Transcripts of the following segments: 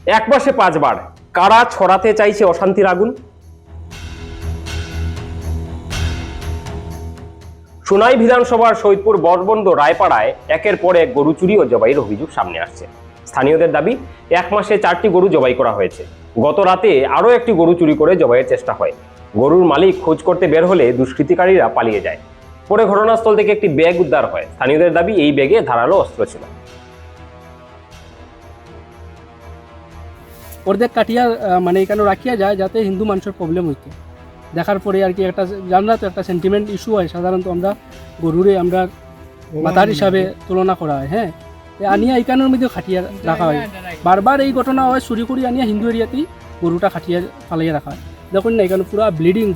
এক মাসে 5 বার কারা ছড়াতে চাইছে অশান্তির আগুন? সোনাই বিধানসভার সৈয়দপুর বরবন্দ রায়পাড়ায় একের পর এক গরু চুরি ও জবাইয়ের অভিযোগ সামনে আসছে। স্থানীয়দের দাবি 1 মাসে 4টি গরু জবাই করা হয়েছে। গত রাতে আরো একটি গরু চুরি করে জবাইয়ের চেষ্টা হয়। গরুর মালিক খোঁজ করতে বের হলে দুষ্কৃতিকারীরা পালিয়ে যায়। পরে ঘটনাস্থল থেকে একটি ব্যাগ উদ্ধার হয়। স্থানীয়দের দাবি এই ব্যাগে ধারালো অস্ত্র ছিল। অর্ধেক কাটিয়া মানে এখানে রাখিয়া যায় যাতে হিন্দু মানুষের প্রবলেম হইতো। দেখার পরে আর কি একটা জানলা তো একটা সেন্টিমেন্ট ইস্যু হয়, সাধারণত আমরা গরুরে আমরা মাতার হিসাবে তুলনা করা হয়। হ্যাঁ, আনিয়া এইখানের মধ্যে খাটিয়া রাখা হয়। বারবার এই ঘটনা হয়, চুরি করি আনিয়া হিন্দু এরিয়াতেই গরুটা খাটিয়া ফালাইয়া রাখা হয়। দেখুন না এখানে পুরা ব্লিডিং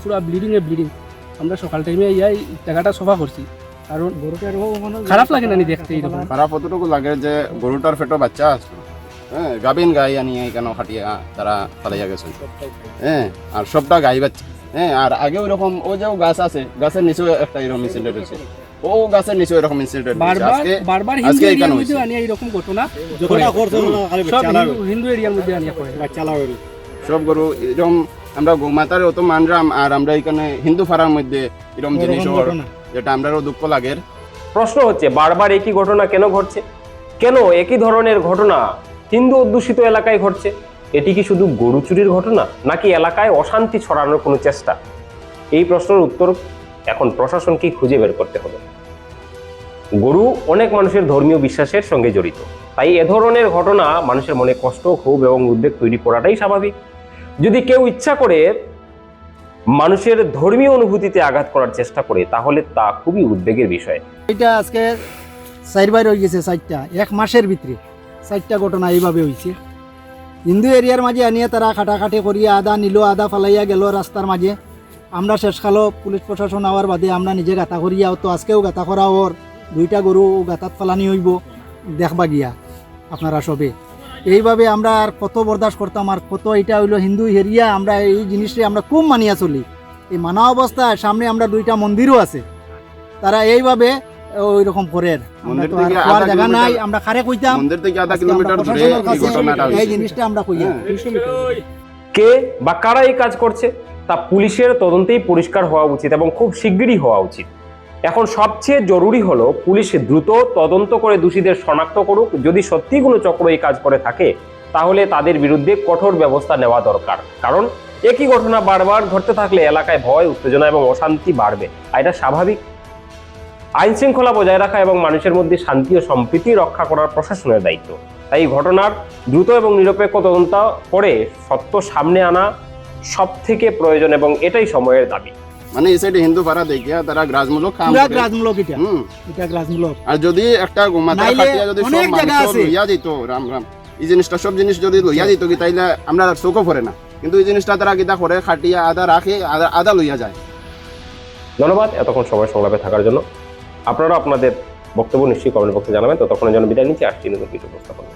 আমরা সকাল টাইমে এই জায়গাটা সফা করছি, কারণ গরুটার খারাপ লাগে না নি দেখতে। এইরকম খারাপ অতটুকু লাগে যে গরুটার পেটে বাচ্চা আসলো, হ্যাঁ, গাভিন গাই আনিয়ে এখানে খাটিয়া তারা ফালাইয়া গেছে, হ্যাঁ, আর সবটা গাই বাচ্চা, হ্যাঁ। আর আগে ওইরকম ও যে গাছ আছে, গাছের নিচেও একটা এরকম ইনসিডেন্ট হয়েছে, ও গাছের নিচেও এরকম ইনসিডেন্ট বারবার হিন্দু এরিয়ার মধ্যে আনিয়া এরকম ঘটনা হিন্দু এরিয়ার মধ্যে আনিয়া করে সব গরু এরকম। আমরা গোমাতার অত মানরাম, আর আমরা এখানে হিন্দু ফাড়ার মধ্যে এরকম জিনিস যেটা আমরাও দুঃখ লাগে। প্রশ্ন হচ্ছে বারবার একই ঘটনা কেন ঘটছে? কেন একই ধরনের ঘটনা হিন্দু অধ্যুষিত এলাকায় ঘটছে? এটি কি শুধু গরু চুরির ঘটনা, নাকি এলাকায় অশান্তি ছড়ানোর কোনো চেষ্টা? এই প্রশ্নের উত্তর এখন প্রশাসনকেই খুঁজে বের করতে হবে। গরু অনেক মানুষের ধর্মীয় বিশ্বাসের সঙ্গে জড়িত, তাই এ ধরনের ঘটনা মানুষের মনে কষ্ট, ক্ষোভ এবং উদ্বেগ তৈরি করাটাই স্বাভাবিক। যদি কেউ ইচ্ছা করে মানুষের ধর্মীয় অনুভূতিতে আঘাত করার চেষ্টা করে, তাহলে তা খুবই উদ্বেগের বিষয়। এটা আজকে 4 বার হয়ে গেছে, 4টা 1 মাসের ভিতরে 4টা ঘটনা এইভাবে হয়েছে। হিন্দু এরিয়ার মাঝে আনিয়ে তারা খাটাখাটি করিয়া আদা নিল, আদা ফালাইয়া গেল রাস্তার মাঝে। আমরা শেষকালো পুলিশ প্রশাসন হওয়ার বাদে আমরা নিজে গাঁথা করিয়া, তো আজকেও গাঁথা করা ওর 2টা গরু গাঁথাত ফালানি হইব দেখবা গিয়া আপনারা সবে। এইভাবে আমরা আর কত বরদাস্ত করতাম, আর কত। এটা হইলো হিন্দু এরিয়া, আমরা এই জিনিসটা আমরা খুব মানিয়া চলি। এই মানা অবস্থায় সামনে আমরা 2টা মন্দিরও আছে, তারা এইভাবে ওই রকম করে জায়গা নাই। আমরা খারে কইতাম মন্দির থেকে আধা কিলোমিটার দূরে এই ঘটনাটা হয়েছে। এই জিনিসটা আমরা কইয়া কে বা কারা এই কাজ করছে তা পুলিশের তদন্তেই পরিষ্কার হওয়া উচিত এবং খুব শিগগিরই হওয়া উচিত। এখন সবচেয়ে জরুরি হলো পুলিশ দ্রুত তদন্ত করে দোষীদের শনাক্ত করুক। যদি সত্যি কোনো চক্র এই কাজ করে থাকে, তাহলে তাদের বিরুদ্ধে কঠোর ব্যবস্থা নেওয়া দরকার। কারণ একই ঘটনা বারবার ঘটতে থাকলে এলাকায় ভয়, উত্তেজনা এবং অশান্তি বাড়বে, আর এটা স্বাভাবিক। আইন শৃঙ্খলা বজায় রাখা এবং মানুষের মধ্যে শান্তি ও সম্প্রীতি রক্ষা করার প্রশাসনের দায়িত্ব। তাই এই ঘটনার দ্রুত এবং নিরপেক্ষ তদন্ত করে সত্য সামনে আনা সব থেকে প্রয়োজন এবং এটাই সময়ের দাবি। মানে এই সাইডে হিন্দু পাড়া দেখিয়া তারা গ্রাজমূলক কাম পুরা করে। গ্রাজমূলক এটা গ্রাজমূলক। আর যদি একটা গোমাতা নাইলে কাটিয়া যদি সব অনেক জায়গা মানুষ আছে। লইয়া দিত, রাম রাম, এই জিনিসটা সব জিনিস যদি লইয়া দিত কি, তাইলে আমরা আর চোখও পড়ে না। কিন্তু এই জিনিসটা তারা কিতা করে, খাটিয়া আদা রাখে, আদা লইয়া যায়। ধন্যবাদ এতক্ষণ সময় সংলাপে থাকার জন্য। আপনারা আপনাদের বক্তব্য নিশ্চয়ই কমেন্ট বক্সে জানাবেন। ততক্ষণের জন্য বিদায় নিচ্ছি। আসছি নতুন কিছু উপস্থাপনা।